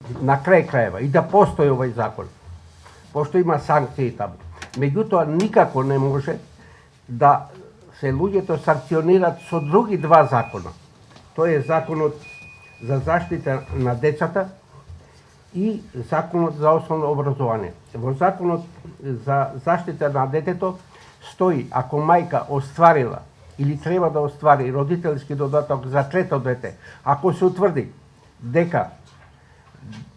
на крај крајева и да постои овој закон, пошто има санкции таму. Меѓутоа, никако не може да се луѓето санкционират со други два закона. Тоа е законот за заштита на децата и законот за основно образование. Во законот за заштита на детето стои, ако мајка остварила или треба да оствари родителски додаток за трето дете, ако се утврди дека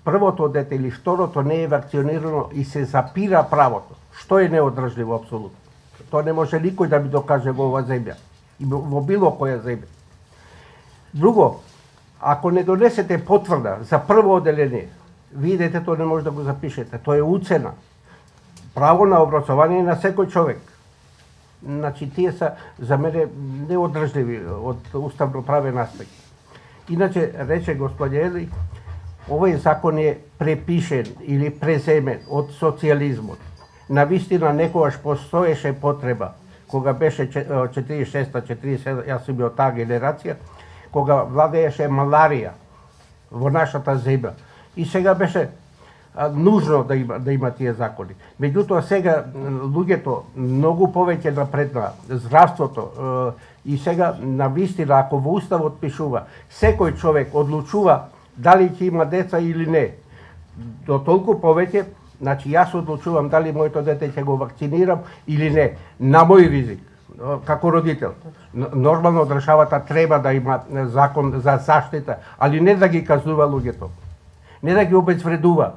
првото дете или второто не е вакцинирано и се запира правото, што е неодржливо апсолутно. Тоа не може никој да ми докаже во оваа земја и во било која земја. Друго, ако не донесете потврда за прво оделение, вие детето не може да го запишете. Тоа е уцена. Право на образование на секој човек. Значи, тие са за мене неодржливи од уставно правен аспект. Иначе, рече господin Ели, овој закон е препишен или преземен од социјализмот. Навистина некогаш постоеше потреба, кога беше 46-47, јас сум од таа генерација, кога владееше маларија во нашата земја. И сега беше нужно да има тие закони. Меѓутоа сега луѓето многу повеќе напредна, здравството и сега навистина, ако во уставот пишува секој човек одлучува дали ќе има деца или не, до толку повеќе, значи јас одлучувам дали моето дете ќе го вакцинирам или не, на мој ризик, како родител. Нормално државата треба да има закон за заштита, али не да ги казнува луѓето, не да ги обезвредува.